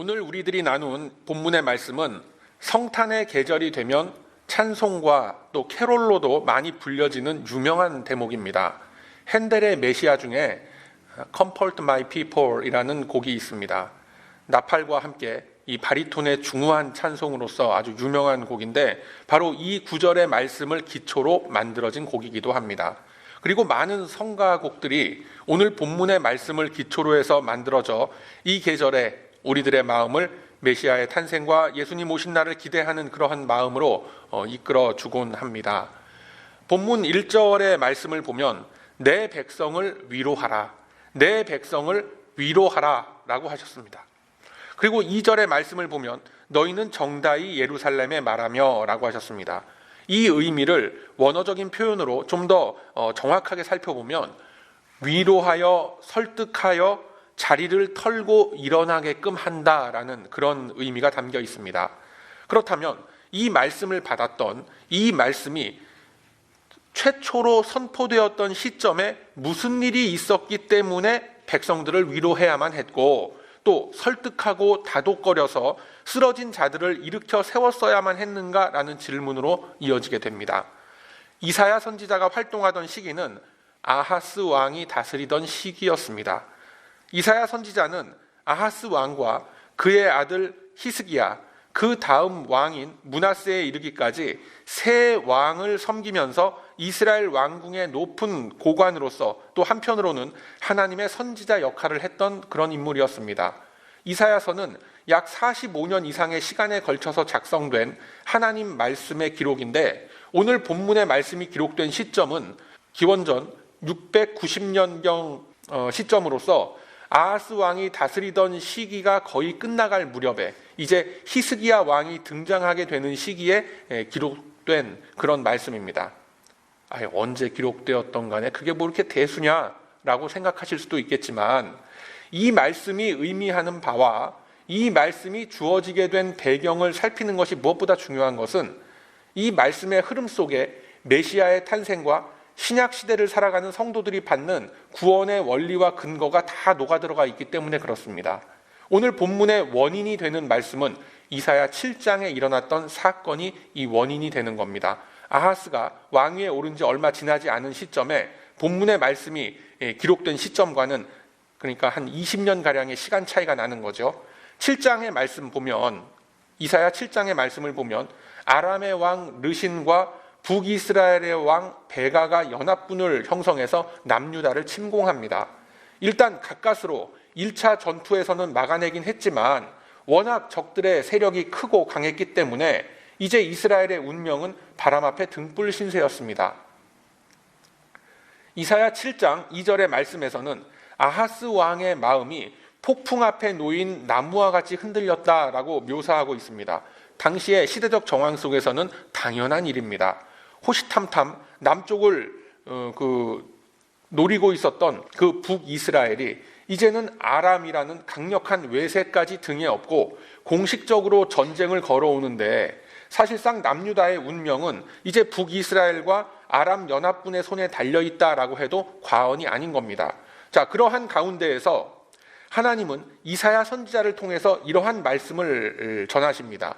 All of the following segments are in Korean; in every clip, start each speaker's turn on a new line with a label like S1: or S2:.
S1: 오늘 우리들이 나눈 본문의 말씀은 성탄의 계절이 되면 찬송과 또 캐롤로도 많이 불려지는 유명한 대목입니다. 핸델의 메시아 중에 Comfort My People이라는 곡이 있습니다. 나팔과 함께 이 바리톤의 중후한 찬송으로서 아주 유명한 곡인데 바로 이 구절의 말씀을 기초로 만들어진 곡이기도 합니다. 그리고 많은 성가곡들이 오늘 본문의 말씀을 기초로 해서 만들어져 이 계절에 우리들의 마음을 메시아의 탄생과 예수님 오신 날을 기대하는 그러한 마음으로 이끌어 주곤 합니다. 본문 1절의 말씀을 보면 내 백성을 위로하라, 내 백성을 위로하라 라고 하셨습니다. 그리고 2절의 말씀을 보면 너희는 정다이 예루살렘에 말하며 라고 하셨습니다. 이 의미를 원어적인 표현으로 좀 더 정확하게 살펴보면 위로하여 설득하여 자리를 털고 일어나게끔 한다라는 그런 의미가 담겨 있습니다. 그렇다면 이 말씀을 받았던 이 말씀이 최초로 선포되었던 시점에 무슨 일이 있었기 때문에 백성들을 위로해야만 했고 또 설득하고 다독거려서 쓰러진 자들을 일으켜 세웠어야만 했는가라는 질문으로 이어지게 됩니다. 이사야 선지자가 활동하던 시기는 아하스 왕이 다스리던 시기였습니다. 이사야 선지자는 아하스 왕과 그의 아들 히스기야, 그 다음 왕인 므낫세에 이르기까지 세 왕을 섬기면서 이스라엘 왕궁의 높은 고관으로서 또 한편으로는 하나님의 선지자 역할을 했던 그런 인물이었습니다. 이사야서는 약 45년 이상의 시간에 걸쳐서 작성된 하나님 말씀의 기록인데 오늘 본문의 말씀이 기록된 시점은 기원전 690년경 시점으로서 아하스 왕이 다스리던 시기가 거의 끝나갈 무렵에 이제 히스기야 왕이 등장하게 되는 시기에 기록된 그런 말씀입니다. 언제 기록되었던 간에 그게 뭐 이렇게 대수냐라고 생각하실 수도 있겠지만 이 말씀이 의미하는 바와 이 말씀이 주어지게 된 배경을 살피는 것이 무엇보다 중요한 것은 이 말씀의 흐름 속에 메시아의 탄생과 신약 시대를 살아가는 성도들이 받는 구원의 원리와 근거가 다 녹아들어가 있기 때문에 그렇습니다. 오늘 본문의 원인이 되는 말씀은 이사야 7장에 일어났던 사건이 이 원인이 되는 겁니다. 아하스가 왕위에 오른 지 얼마 지나지 않은 시점에 본문의 말씀이 기록된 시점과는 그러니까 한 20년가량의 시간 차이가 나는 거죠. 7장의 말씀 보면 이사야 7장의 말씀을 보면 아람의 왕 르신과 북이스라엘의 왕 베가가 연합군을 형성해서 남유다를 침공합니다. 일단 가까스로 1차 전투에서는 막아내긴 했지만 워낙 적들의 세력이 크고 강했기 때문에 이제 이스라엘의 운명은 바람 앞에 등불 신세였습니다. 이사야 7장 2절의 말씀에서는 아하스 왕의 마음이 폭풍 앞에 놓인 나무와 같이 흔들렸다라고 묘사하고 있습니다. 당시의 시대적 정황 속에서는 당연한 일입니다. 호시탐탐 남쪽을 노리고 있었던 그 북이스라엘이 이제는 아람이라는 강력한 외세까지 등에 업고 공식적으로 전쟁을 걸어오는데 사실상 남유다의 운명은 이제 북이스라엘과 아람 연합군의 손에 달려있다라고 해도 과언이 아닌 겁니다. 자, 그러한 가운데에서 하나님은 이사야 선지자를 통해서 이러한 말씀을 전하십니다.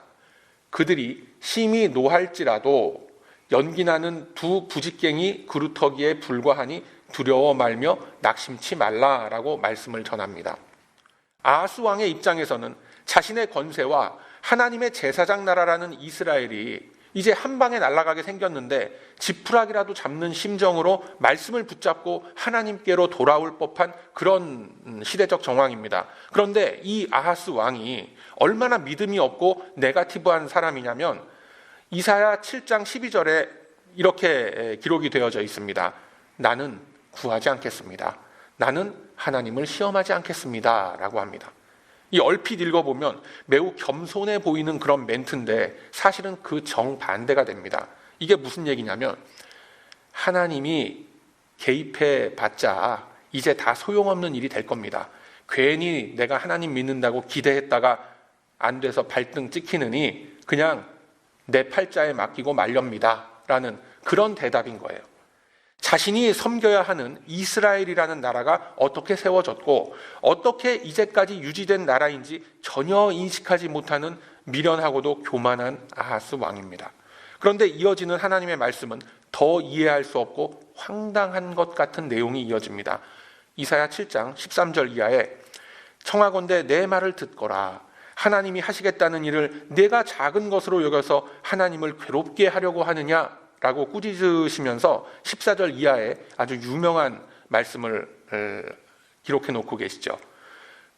S1: 그들이 심히 노할지라도 연기나는 두 부직갱이 그루터기에 불과하니 두려워 말며 낙심치 말라라고 말씀을 전합니다. 아하스 왕의 입장에서는 자신의 권세와 하나님의 제사장 나라라는 이스라엘이 이제 한 방에 날아가게 생겼는데 지푸라기라도 잡는 심정으로 말씀을 붙잡고 하나님께로 돌아올 법한 그런 시대적 정황입니다. 그런데 이 아하스 왕이 얼마나 믿음이 없고 네거티브한 사람이냐면 이사야 7장 12절에 이렇게 기록이 되어져 있습니다. 나는 구하지 않겠습니다. 나는 하나님을 시험하지 않겠습니다 라고 합니다. 이 얼핏 읽어보면 매우 겸손해 보이는 그런 멘트인데 사실은 그 정반대가 됩니다. 이게 무슨 얘기냐면 하나님이 개입해 봤자 이제 다 소용없는 일이 될 겁니다. 괜히 내가 하나님 믿는다고 기대했다가 안 돼서 발등 찍히느니 그냥 내 팔자에 맡기고 말렵니다 라는 그런 대답인 거예요. 자신이 섬겨야 하는 이스라엘이라는 나라가 어떻게 세워졌고 어떻게 이제까지 유지된 나라인지 전혀 인식하지 못하는 미련하고도 교만한 아하스 왕입니다. 그런데 이어지는 하나님의 말씀은 더 이해할 수 없고 황당한 것 같은 내용이 이어집니다. 이사야 7장 13절 이하에 청하건대 내 말을 듣거라. 하나님이 하시겠다는 일을 내가 작은 것으로 여겨서 하나님을 괴롭게 하려고 하느냐라고 꾸짖으시면서 14절 이하에 아주 유명한 말씀을 기록해 놓고 계시죠.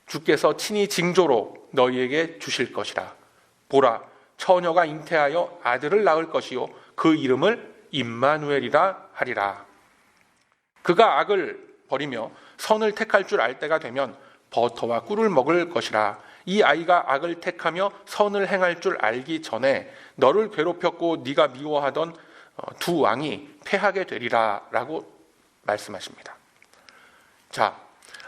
S1: 주께서 친히 징조로 너희에게 주실 것이라. 보라, 처녀가 잉태하여 아들을 낳을 것이요 그 이름을 임마누엘이라 하리라. 그가 악을 버리며 선을 택할 줄 알 때가 되면 버터와 꿀을 먹을 것이라. 이 아이가 악을 택하며 선을 행할 줄 알기 전에 너를 괴롭혔고 네가 미워하던 두 왕이 패하게 되리라 라고 말씀하십니다. 자,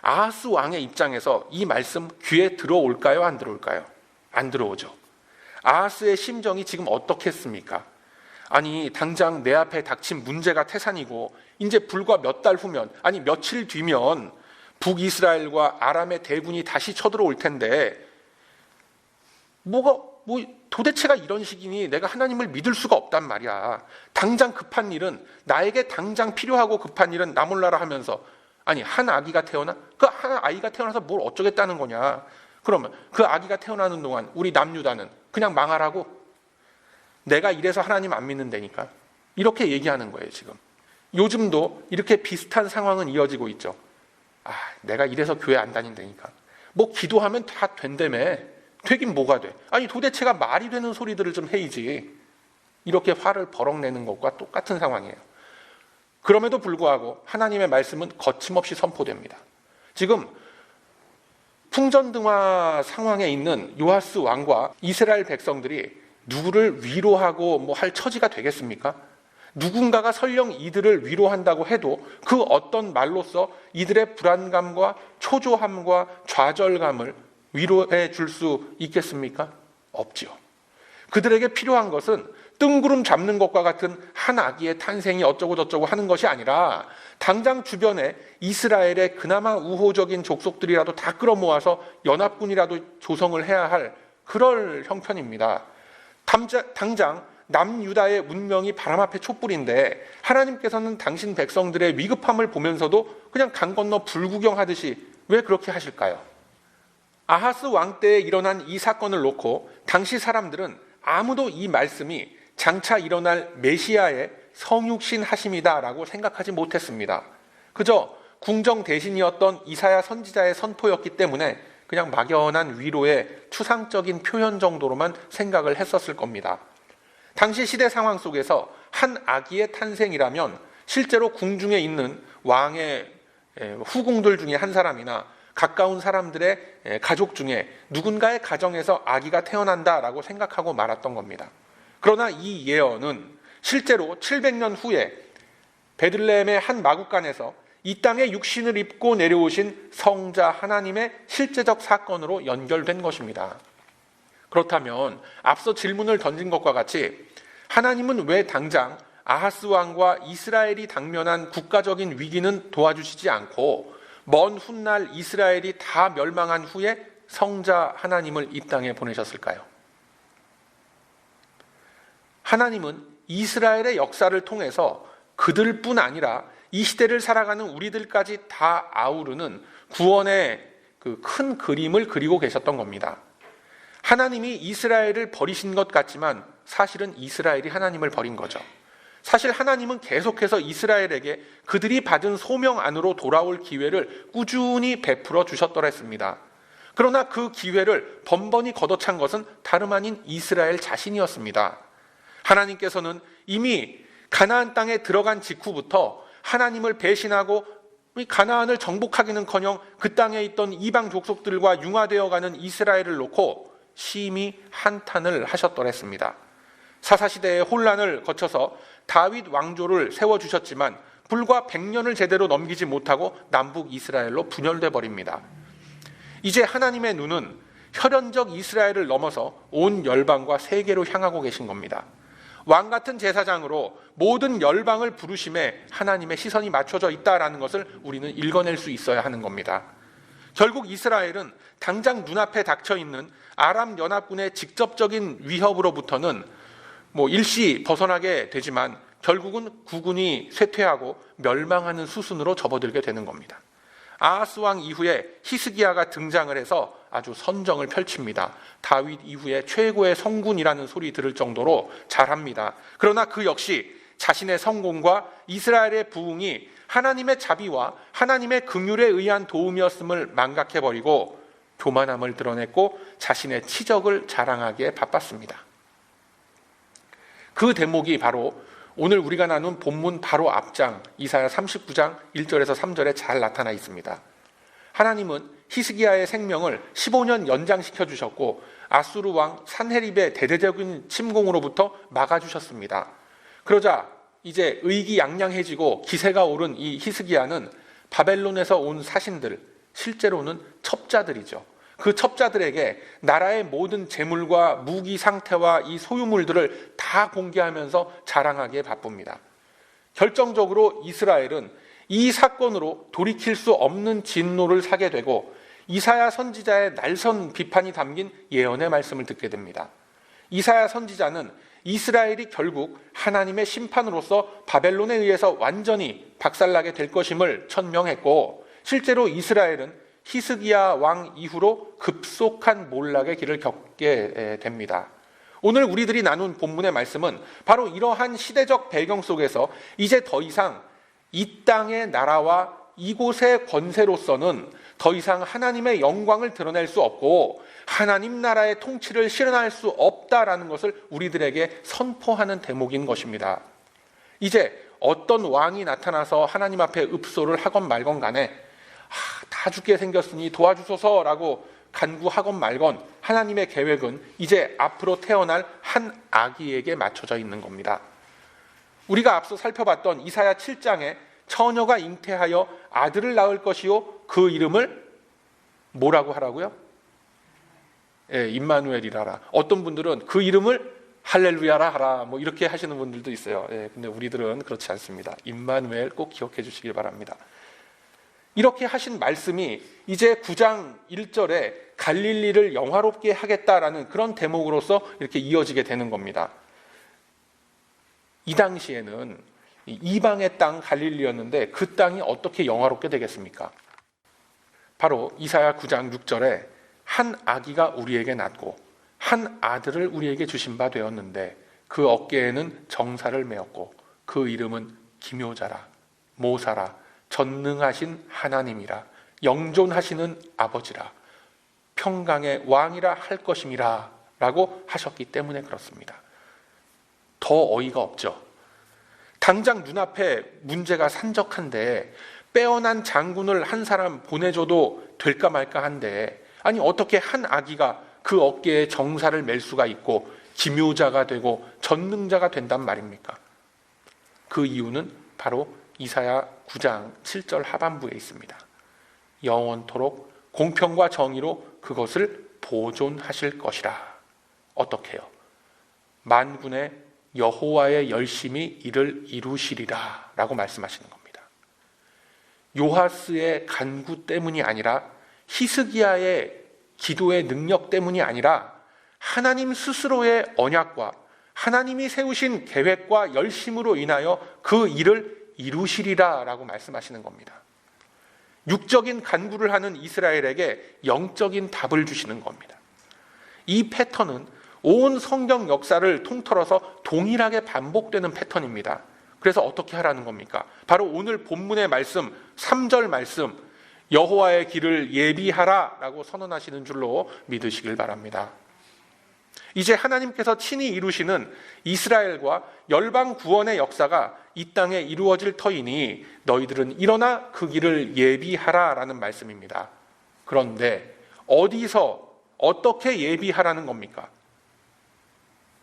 S1: 아하스 왕의 입장에서 이 말씀 귀에 들어올까요? 안 들어올까요? 안 들어오죠. 아하스의 심정이 지금 어떻겠습니까? 아니, 당장 내 앞에 닥친 문제가 태산이고 이제 불과 몇 달 후면, 아니 며칠 뒤면 북이스라엘과 아람의 대군이 다시 쳐들어올 텐데 도대체가 이런 식이니 내가 하나님을 믿을 수가 없단 말이야. 당장 급한 일은, 나에게 당장 필요하고 급한 일은 나 몰라라 하면서, 아니 한 아기가 태어나? 그 한 아이가 태어나서 뭘 어쩌겠다는 거냐. 그러면 그 아기가 태어나는 동안 우리 남유다는 그냥 망하라고? 내가 이래서 하나님 안 믿는다니까. 이렇게 얘기하는 거예요. 지금 요즘도 이렇게 비슷한 상황은 이어지고 있죠. 내가 이래서 교회 안 다닌다니까. 뭐 기도하면 다 된다며. 되긴 뭐가 돼. 아니 도대체가 말이 되는 소리들을 좀 해야지. 이렇게 화를 버럭내는 것과 똑같은 상황이에요. 그럼에도 불구하고 하나님의 말씀은 거침없이 선포됩니다. 지금 풍전등화 상황에 있는 요아스 왕과 이스라엘 백성들이 누구를 위로하고 뭐 할 처지가 되겠습니까? 누군가가 설령 이들을 위로한다고 해도 그 어떤 말로써 이들의 불안감과 초조함과 좌절감을 위로해 줄 수 있겠습니까? 없지요. 그들에게 필요한 것은 뜬구름 잡는 것과 같은 한 아기의 탄생이 어쩌고 저쩌고 하는 것이 아니라 당장 주변에 이스라엘의 그나마 우호적인 족속들이라도 다 끌어모아서 연합군이라도 조성을 해야 할 그럴 형편입니다. 당장 남유다의 문명이 바람 앞에 촛불인데 하나님께서는 당신 백성들의 위급함을 보면서도 그냥 강 건너 불구경하듯이 왜 그렇게 하실까요? 아하스 왕 때에 일어난 이 사건을 놓고 당시 사람들은 아무도 이 말씀이 장차 일어날 메시아의 성육신 하심이다라고 생각하지 못했습니다. 그저 궁정 대신이었던 이사야 선지자의 선포였기 때문에 그냥 막연한 위로의 추상적인 표현 정도로만 생각을 했었을 겁니다. 당시 시대 상황 속에서 한 아기의 탄생이라면 실제로 궁중에 있는 왕의 후궁들 중에 한 사람이나 가까운 사람들의 가족 중에 누군가의 가정에서 아기가 태어난다라고 생각하고 말았던 겁니다. 그러나 이 예언은 실제로 700년 후에 베들레헴의 한 마구간에서 이 땅에 육신을 입고 내려오신 성자 하나님의 실제적 사건으로 연결된 것입니다. 그렇다면 앞서 질문을 던진 것과 같이 하나님은 왜 당장 아하스 왕과 이스라엘이 당면한 국가적인 위기는 도와주시지 않고 먼 훗날 이스라엘이 다 멸망한 후에 성자 하나님을 이 땅에 보내셨을까요? 하나님은 이스라엘의 역사를 통해서 그들뿐 아니라 이 시대를 살아가는 우리들까지 다 아우르는 구원의 그 큰 그림을 그리고 계셨던 겁니다. 하나님이 이스라엘을 버리신 것 같지만 사실은 이스라엘이 하나님을 버린 거죠. 사실 하나님은 계속해서 이스라엘에게 그들이 받은 소명 안으로 돌아올 기회를 꾸준히 베풀어 주셨더라 했습니다. 그러나 그 기회를 번번이 걷어찬 것은 다름 아닌 이스라엘 자신이었습니다. 하나님께서는 이미 가나안 땅에 들어간 직후부터 하나님을 배신하고 가나안을 정복하기는커녕 그 땅에 있던 이방 족속들과 융화되어가는 이스라엘을 놓고 심히 한탄을 하셨더라 했습니다. 사사시대의 혼란을 거쳐서 다윗 왕조를 세워주셨지만 불과 100년을 제대로 넘기지 못하고 남북 이스라엘로 분열돼 버립니다. 이제 하나님의 눈은 혈연적 이스라엘을 넘어서 온 열방과 세계로 향하고 계신 겁니다. 왕 같은 제사장으로 모든 열방을 부르심에 하나님의 시선이 맞춰져 있다라는 것을 우리는 읽어낼 수 있어야 하는 겁니다. 결국 이스라엘은 당장 눈앞에 닥쳐있는 아람 연합군의 직접적인 위협으로부터는 일시 벗어나게 되지만 결국은 국군이 쇠퇴하고 멸망하는 수순으로 접어들게 되는 겁니다. 아하스 왕 이후에 히스기야가 등장을 해서 아주 선정을 펼칩니다. 다윗 이후에 최고의 성군이라는 소리 들을 정도로 잘합니다. 그러나 그 역시 자신의 성공과 이스라엘의 부흥이 하나님의 자비와 하나님의 긍휼에 의한 도움이었음을 망각해버리고 교만함을 드러냈고 자신의 치적을 자랑하기에 바빴습니다. 그 대목이 바로 오늘 우리가 나눈 본문 바로 앞장 이사야 39장 1절에서 3절에 잘 나타나 있습니다. 하나님은 히스기야의 생명을 15년 연장시켜 주셨고 아수르 왕 산헤립의 대대적인 침공으로부터 막아주셨습니다. 그러자 이제 의기양양해지고 기세가 오른 이 히스기야는 바벨론에서 온 사신들, 실제로는 첩자들이죠. 그 첩자들에게 나라의 모든 재물과 무기 상태와 이 소유물들을 다 공개하면서 자랑하기에 바쁩니다. 결정적으로 이스라엘은 이 사건으로 돌이킬 수 없는 진노를 사게 되고 이사야 선지자의 날선 비판이 담긴 예언의 말씀을 듣게 됩니다. 이사야 선지자는 이스라엘이 결국 하나님의 심판으로서 바벨론에 의해서 완전히 박살나게 될 것임을 천명했고 실제로 이스라엘은 히스기야 왕 이후로 급속한 몰락의 길을 겪게 됩니다. 오늘 우리들이 나눈 본문의 말씀은 바로 이러한 시대적 배경 속에서 이제 더 이상 이 땅의 나라와 이곳의 권세로서는 더 이상 하나님의 영광을 드러낼 수 없고 하나님 나라의 통치를 실현할 수 없다라는 것을 우리들에게 선포하는 대목인 것입니다. 이제 어떤 왕이 나타나서 하나님 앞에 읍소를 하건 말건 간에 다 죽게 생겼으니 도와주소서라고 간구하건 말건 하나님의 계획은 이제 앞으로 태어날 한 아기에게 맞춰져 있는 겁니다. 우리가 앞서 살펴봤던 이사야 7장에 처녀가 잉태하여 아들을 낳을 것이요 그 이름을 뭐라고 하라고요? 임마누엘이라라. 어떤 분들은 그 이름을 할렐루야라 하라 이렇게 하시는 분들도 있어요. 근데 우리들은 그렇지 않습니다. 임마누엘 꼭 기억해 주시길 바랍니다. 이렇게 하신 말씀이 이제 9장 1절에 갈릴리를 영화롭게 하겠다라는 그런 대목으로서 이렇게 이어지게 되는 겁니다. 이 당시에는 이방의 땅 갈릴리였는데 그 땅이 어떻게 영화롭게 되겠습니까? 바로 이사야 9장 6절에 한 아기가 우리에게 낳고 한 아들을 우리에게 주신 바 되었는데 그 어깨에는 정사를 메었고 그 이름은 기묘자라 모사라 전능하신 하나님이라 영존하시는 아버지라 평강의 왕이라 할 것임이라 라고 하셨기 때문에 그렇습니다. 더 어이가 없죠. 당장 눈앞에 문제가 산적한데 빼어난 장군을 한 사람 보내줘도 될까 말까 한데 아니 어떻게 한 아기가 그 어깨에 정사를 맬 수가 있고 기묘자가 되고 전능자가 된단 말입니까? 그 이유는 바로 이사야 9장 7절 하반부에 있습니다. 영원토록 공평과 정의로 그것을 보존하실 것이라. 어떻게요? 만군의 여호와의 열심히 이를 이루시리라 라고 말씀하시는 겁니다. 요하스의 간구 때문이 아니라 히스기야의 기도의 능력 때문이 아니라 하나님 스스로의 언약과 하나님이 세우신 계획과 열심으로 인하여 그 일을 이루시리라 라고 말씀하시는 겁니다. 육적인 간구를 하는 이스라엘에게 영적인 답을 주시는 겁니다. 이 패턴은 온 성경 역사를 통틀어서 동일하게 반복되는 패턴입니다. 그래서 어떻게 하라는 겁니까? 바로 오늘 본문의 말씀 3절 말씀 여호와의 길을 예비하라 라고 선언하시는 줄로 믿으시길 바랍니다. 이제 하나님께서 친히 이루시는 이스라엘과 열방 구원의 역사가 이 땅에 이루어질 터이니 너희들은 일어나 그 길을 예비하라 라는 말씀입니다. 그런데 어디서 어떻게 예비하라는 겁니까?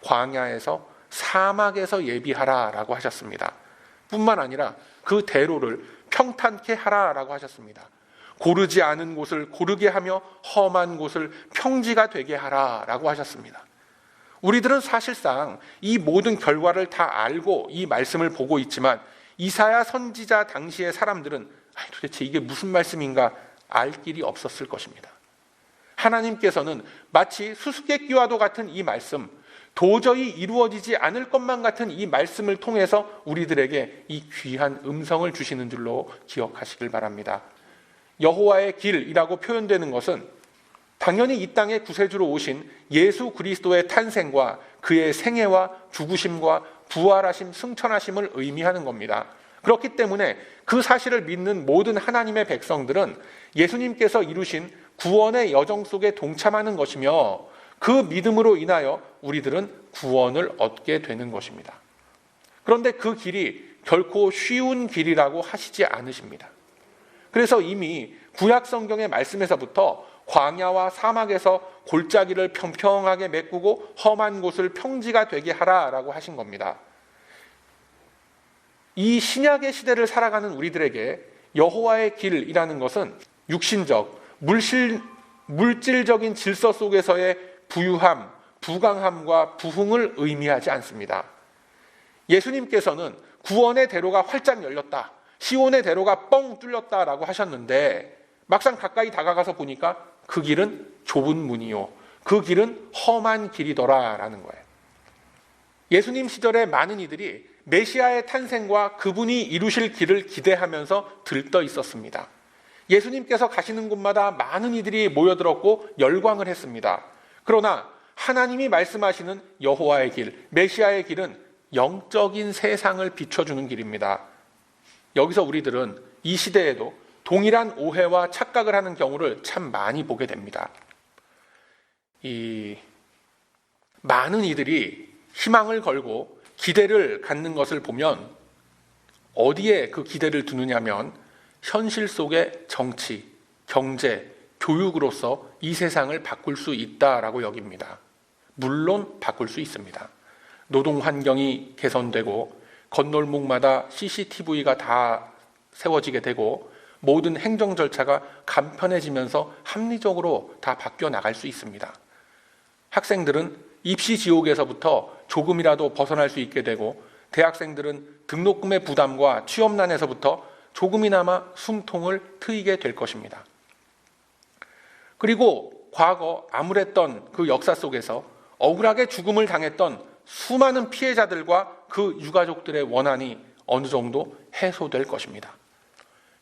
S1: 광야에서 사막에서 예비하라 라고 하셨습니다. 뿐만 아니라 그 대로를 평탄케 하라 라고 하셨습니다. 고르지 않은 곳을 고르게 하며 험한 곳을 평지가 되게 하라 라고 하셨습니다. 우리들은 사실상 이 모든 결과를 다 알고 이 말씀을 보고 있지만 이사야 선지자 당시의 사람들은 도대체 이게 무슨 말씀인가 알 길이 없었을 것입니다. 하나님께서는 마치 수수께끼와도 같은 이 말씀, 도저히 이루어지지 않을 것만 같은 이 말씀을 통해서 우리들에게 이 귀한 음성을 주시는 줄로 기억하시길 바랍니다. 여호와의 길이라고 표현되는 것은 당연히 이 땅에 구세주로 오신 예수 그리스도의 탄생과 그의 생애와 죽으심과 부활하심, 승천하심을 의미하는 겁니다. 그렇기 때문에 그 사실을 믿는 모든 하나님의 백성들은 예수님께서 이루신 구원의 여정 속에 동참하는 것이며 그 믿음으로 인하여 우리들은 구원을 얻게 되는 것입니다. 그런데 그 길이 결코 쉬운 길이라고 하시지 않으십니다. 그래서 이미 구약 성경의 말씀에서부터 광야와 사막에서 골짜기를 평평하게 메꾸고 험한 곳을 평지가 되게 하라라고 하신 겁니다. 이 신약의 시대를 살아가는 우리들에게 여호와의 길이라는 것은 육신적, 물질적인 질서 속에서의 부유함, 부강함과 부흥을 의미하지 않습니다. 예수님께서는 구원의 대로가 활짝 열렸다, 시온의 대로가 뻥 뚫렸다라고 하셨는데 막상 가까이 다가가서 보니까 그 길은 좁은 문이요, 그 길은 험한 길이더라라는 거예요. 예수님 시절에 많은 이들이 메시아의 탄생과 그분이 이루실 길을 기대하면서 들떠 있었습니다. 예수님께서 가시는 곳마다 많은 이들이 모여들었고 열광을 했습니다. 그러나 하나님이 말씀하시는 여호와의 길, 메시아의 길은 영적인 세상을 비춰주는 길입니다. 여기서 우리들은 이 시대에도 동일한 오해와 착각을 하는 경우를 참 많이 보게 됩니다. 많은 이들이 희망을 걸고 기대를 갖는 것을 보면 어디에 그 기대를 두느냐면 현실 속의 정치, 경제, 교육으로서 이 세상을 바꿀 수 있다라고 여깁니다. 물론 바꿀 수 있습니다. 노동 환경이 개선되고 건널목마다 CCTV가 다 세워지게 되고 모든 행정 절차가 간편해지면서 합리적으로 다 바뀌어 나갈 수 있습니다. 학생들은 입시 지옥에서부터 조금이라도 벗어날 수 있게 되고 대학생들은 등록금의 부담과 취업난에서부터 조금이나마 숨통을 트이게 될 것입니다. 그리고 과거 암울했던 그 역사 속에서 억울하게 죽음을 당했던 수많은 피해자들과 그 유가족들의 원한이 어느 정도 해소될 것입니다.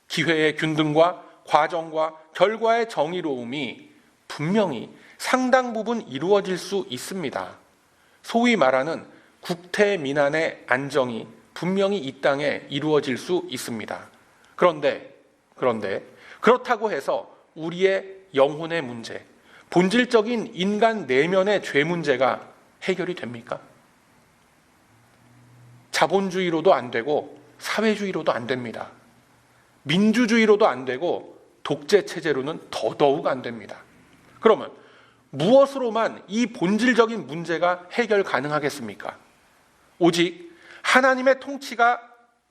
S1: 기회의 균등과 과정과 결과의 정의로움이 분명히 상당 부분 이루어질 수 있습니다. 소위 말하는 국태민안의 안정이 분명히 이 땅에 이루어질 수 있습니다. 그런데 그렇다고 해서 우리의 영혼의 문제, 본질적인 인간 내면의 죄 문제가 해결이 됩니까? 자본주의로도 안 되고 사회주의로도 안 됩니다. 민주주의로도 안 되고 독재 체제로는 더더욱 안 됩니다. 그러면 무엇으로만 이 본질적인 문제가 해결 가능하겠습니까? 오직 하나님의 통치가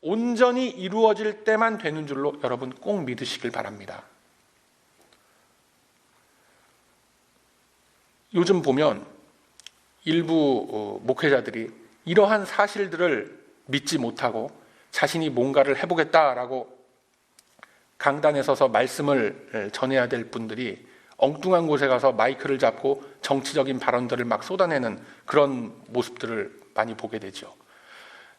S1: 온전히 이루어질 때만 되는 줄로 여러분 꼭 믿으시길 바랍니다. 요즘 보면 일부 목회자들이 이러한 사실들을 믿지 못하고 자신이 뭔가를 해보겠다라고 강단에 서서 말씀을 전해야 될 분들이 엉뚱한 곳에 가서 마이크를 잡고 정치적인 발언들을 막 쏟아내는 그런 모습들을 많이 보게 되죠.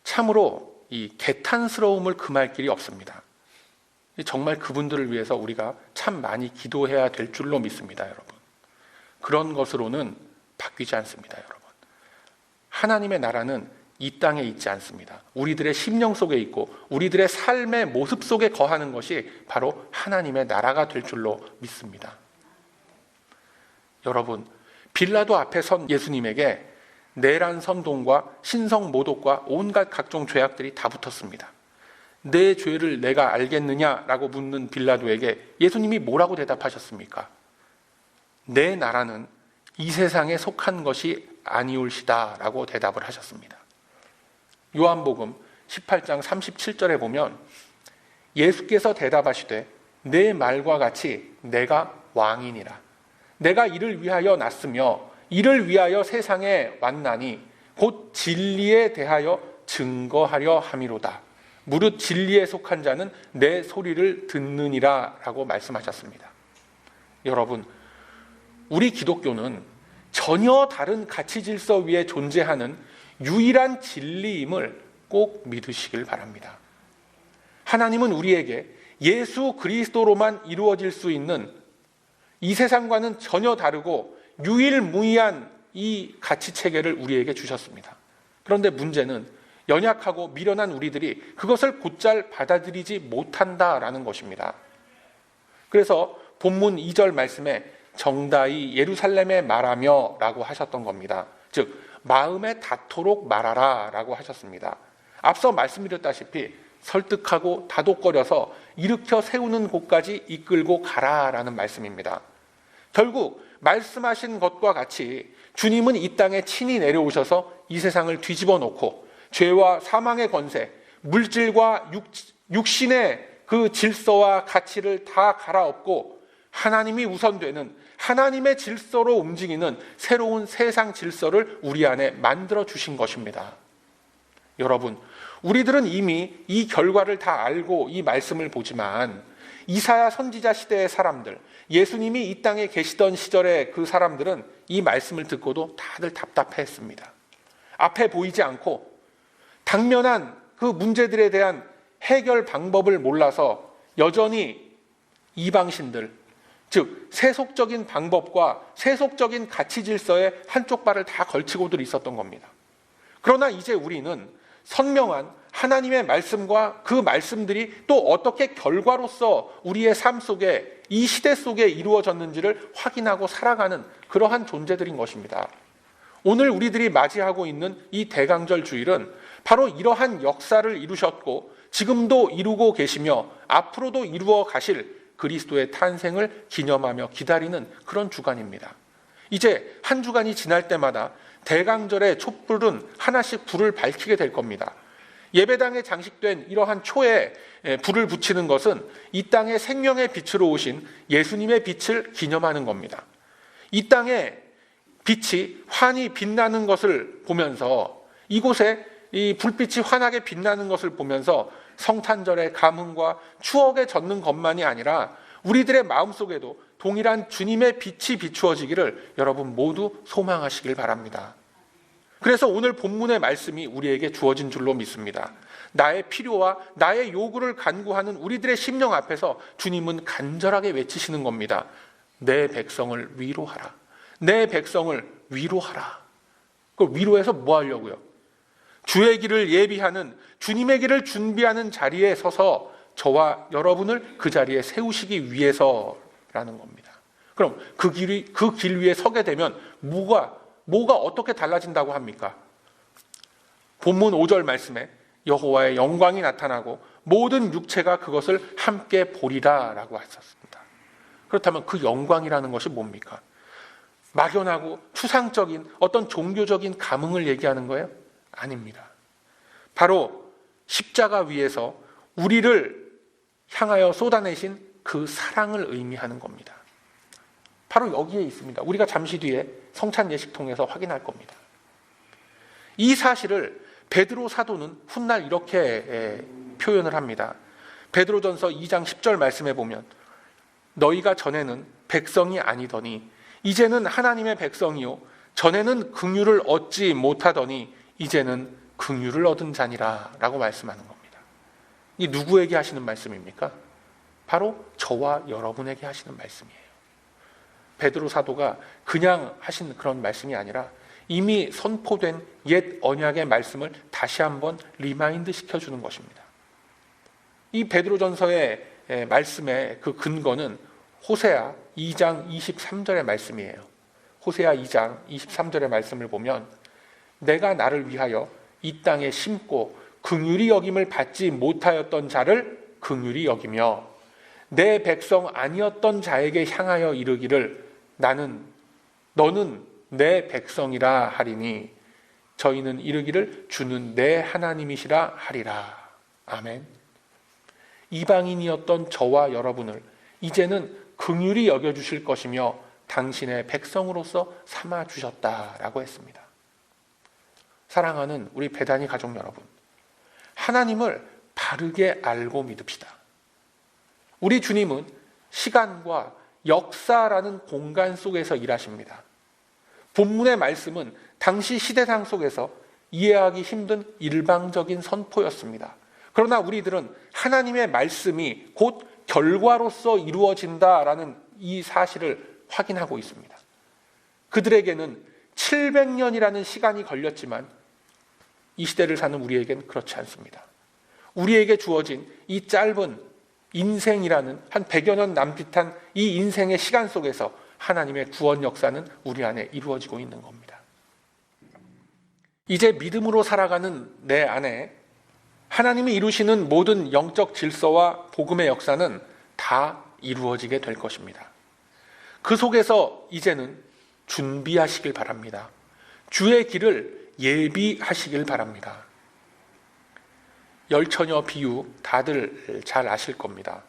S1: 참으로 이 개탄스러움을 금할 길이 없습니다. 정말 그분들을 위해서 우리가 참 많이 기도해야 될 줄로 믿습니다, 여러분. 그런 것으로는 바뀌지 않습니다, 여러분. 하나님의 나라는 이 땅에 있지 않습니다. 우리들의 심령 속에 있고 우리들의 삶의 모습 속에 거하는 것이 바로 하나님의 나라가 될 줄로 믿습니다. 여러분, 빌라도 앞에 선 예수님에게 내란 선동과 신성 모독과 온갖 각종 죄악들이 다 붙었습니다. 내 죄를 내가 알겠느냐라고 묻는 빌라도에게 예수님이 뭐라고 대답하셨습니까? 내 나라는 이 세상에 속한 것이 아니올시다라고 대답을 하셨습니다. 요한복음 18장 37절에 보면 예수께서 대답하시되 내 말과 같이 내가 왕이니라. 내가 이를 위하여 났으며 이를 위하여 세상에 왔나니 곧 진리에 대하여 증거하려 함이로다. 무릇 진리에 속한 자는 내 소리를 듣느니라 라고 말씀하셨습니다. 여러분, 우리 기독교는 전혀 다른 가치 질서 위에 존재하는 유일한 진리임을 꼭 믿으시길 바랍니다. 하나님은 우리에게 예수 그리스도로만 이루어질 수 있는 이 세상과는 전혀 다르고 유일무이한 이 가치 체계를 우리에게 주셨습니다. 그런데 문제는 연약하고 미련한 우리들이 그것을 곧잘 받아들이지 못한다라는 것입니다. 그래서 본문 2절 말씀에 정다이 예루살렘에 말하며 라고 하셨던 겁니다. 즉 마음에 닿도록 말하라 라고 하셨습니다. 앞서 말씀드렸다시피 설득하고 다독거려서 일으켜 세우는 곳까지 이끌고 가라라는 말씀입니다. 결국 말씀하신 것과 같이 주님은 이 땅에 친히 내려오셔서 이 세상을 뒤집어 놓고 죄와 사망의 권세, 물질과 육신의 그 질서와 가치를 다 갈아엎고 하나님이 우선되는 하나님의 질서로 움직이는 새로운 세상 질서를 우리 안에 만들어 주신 것입니다. 여러분, 우리들은 이미 이 결과를 다 알고 이 말씀을 보지만 이사야 선지자 시대의 사람들, 예수님이 이 땅에 계시던 시절의 그 사람들은 이 말씀을 듣고도 다들 답답해했습니다. 앞에 보이지 않고 당면한 그 문제들에 대한 해결 방법을 몰라서 여전히 이방신들, 즉 세속적인 방법과 세속적인 가치 질서에 한쪽 발을 다 걸치고들 있었던 겁니다. 그러나 이제 우리는 선명한 하나님의 말씀과 그 말씀들이 또 어떻게 결과로서 우리의 삶 속에 이 시대 속에 이루어졌는지를 확인하고 살아가는 그러한 존재들인 것입니다. 오늘 우리들이 맞이하고 있는 이 대강절 주일은 바로 이러한 역사를 이루셨고 지금도 이루고 계시며 앞으로도 이루어 가실 그리스도의 탄생을 기념하며 기다리는 그런 주간입니다. 이제 한 주간이 지날 때마다 대강절의 촛불은 하나씩 불을 밝히게 될 겁니다. 예배당에 장식된 이러한 초에 불을 붙이는 것은 이 땅의 생명의 빛으로 오신 예수님의 빛을 기념하는 겁니다. 이 땅에 빛이 환히 빛나는 것을 보면서 이곳에 이 불빛이 환하게 빛나는 것을 보면서 성탄절의 감흥과 추억에 젖는 것만이 아니라 우리들의 마음속에도 동일한 주님의 빛이 비추어지기를 여러분 모두 소망하시길 바랍니다. 그래서 오늘 본문의 말씀이 우리에게 주어진 줄로 믿습니다. 나의 필요와 나의 요구를 간구하는 우리들의 심령 앞에서 주님은 간절하게 외치시는 겁니다. 내 백성을 위로하라. 내 백성을 위로하라. 그걸 위로해서 뭐 하려고요? 주의 길을 예비하는 주님의 길을 준비하는 자리에 서서 저와 여러분을 그 자리에 세우시기 위해서라는 겁니다. 그럼 그 길 위에 서게 되면 뭐가 어떻게 달라진다고 합니까? 본문 5절 말씀에 여호와의 영광이 나타나고 모든 육체가 그것을 함께 보리라 라고 하셨습니다. 그렇다면 그 영광이라는 것이 뭡니까? 막연하고 추상적인 어떤 종교적인 감흥을 얘기하는 거예요? 아닙니다. 바로 십자가 위에서 우리를 향하여 쏟아내신 그 사랑을 의미하는 겁니다. 바로 여기에 있습니다. 우리가 잠시 뒤에 성찬 예식 통해서 확인할 겁니다. 이 사실을 베드로 사도는 훗날 이렇게 표현을 합니다. 베드로전서 2장 10절 말씀에 보면 너희가 전에는 백성이 아니더니 이제는 하나님의 백성이요 전에는 긍휼을 얻지 못하더니 이제는 긍휼을 얻은 자니라 라고 말씀하는 겁니다. 이 누구에게 하시는 말씀입니까? 바로 저와 여러분에게 하시는 말씀이에요. 베드로 사도가 그냥 하신 그런 말씀이 아니라 이미 선포된 옛 언약의 말씀을 다시 한번 리마인드 시켜주는 것입니다. 이 베드로전서의 말씀의 그 근거는 호세아 2장 23절의 말씀이에요. 호세아 2장 23절의 말씀을 보면 내가 나를 위하여 이 땅에 심고 긍휼히 여김을 받지 못하였던 자를 긍휼히 여기며 내 백성 아니었던 자에게 향하여 이르기를 너는 내 백성이라 하리니 저희는 이르기를 주는 내 하나님이시라 하리라. 아멘. 이방인이었던 저와 여러분을 이제는 긍휼히 여겨주실 것이며 당신의 백성으로서 삼아 주셨다라고 했습니다. 사랑하는 우리 베다니 가족 여러분, 하나님을 바르게 알고 믿읍시다. 우리 주님은 시간과 역사라는 공간 속에서 일하십니다. 본문의 말씀은 당시 시대상 속에서 이해하기 힘든 일방적인 선포였습니다. 그러나 우리들은 하나님의 말씀이 곧 결과로서 이루어진다라는 이 사실을 확인하고 있습니다. 그들에게는 700년이라는 시간이 걸렸지만 이 시대를 사는 우리에게는 그렇지 않습니다. 우리에게 주어진 이 짧은 인생이라는 한 100여 년 남짓한 이 인생의 시간 속에서 하나님의 구원 역사는 우리 안에 이루어지고 있는 겁니다. 이제 믿음으로 살아가는 내 안에 하나님이 이루시는 모든 영적 질서와 복음의 역사는 다 이루어지게 될 것입니다. 그 속에서 이제는 준비하시길 바랍니다. 주의 길을 예비하시길 바랍니다. 열처녀 비유 다들 잘 아실 겁니다.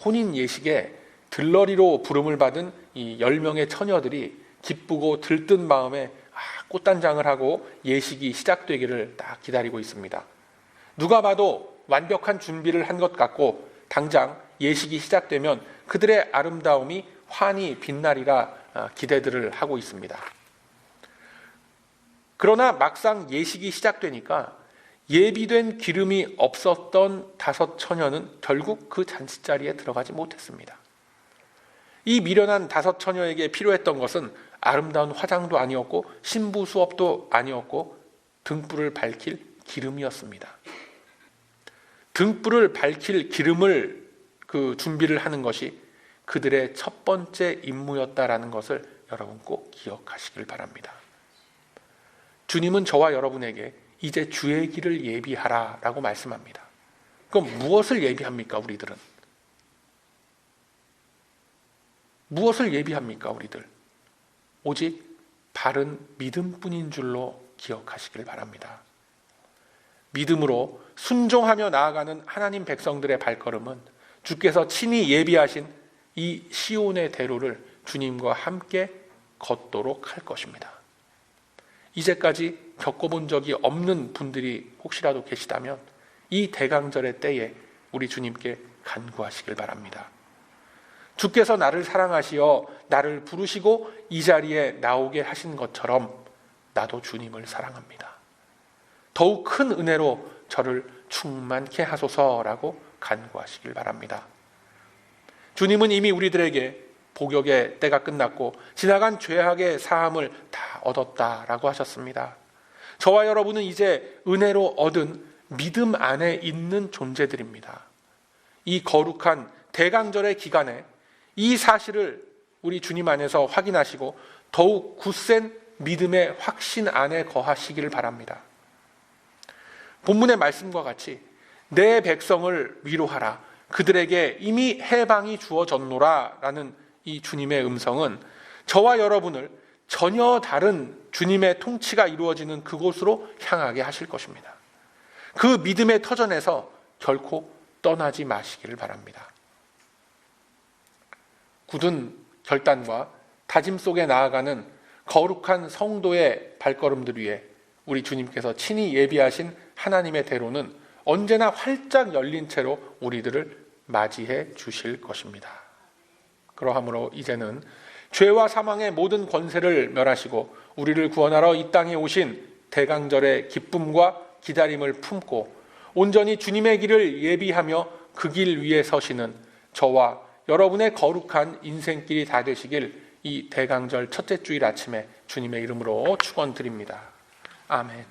S1: 혼인 예식에 들러리로 부름을 받은 이 10명의 처녀들이 기쁘고 들뜬 마음에 꽃단장을 하고 예식이 시작되기를 딱 기다리고 있습니다. 누가 봐도 완벽한 준비를 한 것 같고 당장 예식이 시작되면 그들의 아름다움이 환히 빛나리라 기대들을 하고 있습니다. 그러나 막상 예식이 시작되니까 예비된 기름이 없었던 5 처녀는 결국 그 잔치자리에 들어가지 못했습니다. 이 미련한 5 처녀에게 필요했던 것은 아름다운 화장도 아니었고 신부 수업도 아니었고 등불을 밝힐 기름이었습니다. 등불을 밝힐 기름을 준비를 하는 것이 그들의 첫 번째 임무였다라는 것을 여러분 꼭 기억하시길 바랍니다. 주님은 저와 여러분에게 이제 주의 길을 예비하라라고 말씀합니다. 그럼 무엇을 예비합니까, 우리들은? 무엇을 예비합니까, 우리들? 오직 바른 믿음뿐인 줄로 기억하시길 바랍니다. 믿음으로 순종하며 나아가는 하나님 백성들의 발걸음은 주께서 친히 예비하신 이 시온의 대로를 주님과 함께 걷도록 할 것입니다. 이제까지 겪어본 적이 없는 분들이 혹시라도 계시다면 이 대강절의 때에 우리 주님께 간구하시길 바랍니다. 주께서 나를 사랑하시어 나를 부르시고 이 자리에 나오게 하신 것처럼 나도 주님을 사랑합니다. 더욱 큰 은혜로 저를 충만케 하소서라고 간구하시길 바랍니다. 주님은 이미 우리들에게 복역의 때가 끝났고 지나간 죄악의 사함을 다 얻었다라고 하셨습니다. 저와 여러분은 이제 은혜로 얻은 믿음 안에 있는 존재들입니다. 이 거룩한 대강절의 기간에 이 사실을 우리 주님 안에서 확인하시고 더욱 굳센 믿음의 확신 안에 거하시기를 바랍니다. 본문의 말씀과 같이 내 백성을 위로하라, 그들에게 이미 해방이 주어졌노라 라는 이 주님의 음성은 저와 여러분을 전혀 다른 주님의 통치가 이루어지는 그곳으로 향하게 하실 것입니다. 그 믿음의 터전에서 결코 떠나지 마시기를 바랍니다. 굳은 결단과 다짐 속에 나아가는 거룩한 성도의 발걸음들 위에 우리 주님께서 친히 예비하신 하나님의 대로는 언제나 활짝 열린 채로 우리들을 맞이해 주실 것입니다. 그러하므로 이제는 죄와 사망의 모든 권세를 멸하시고 우리를 구원하러 이 땅에 오신 대강절의 기쁨과 기다림을 품고 온전히 주님의 길을 예비하며 그 길 위에 서시는 저와 여러분의 거룩한 인생길이 다 되시길 이 대강절 첫째 주일 아침에 주님의 이름으로 축원드립니다. 아멘.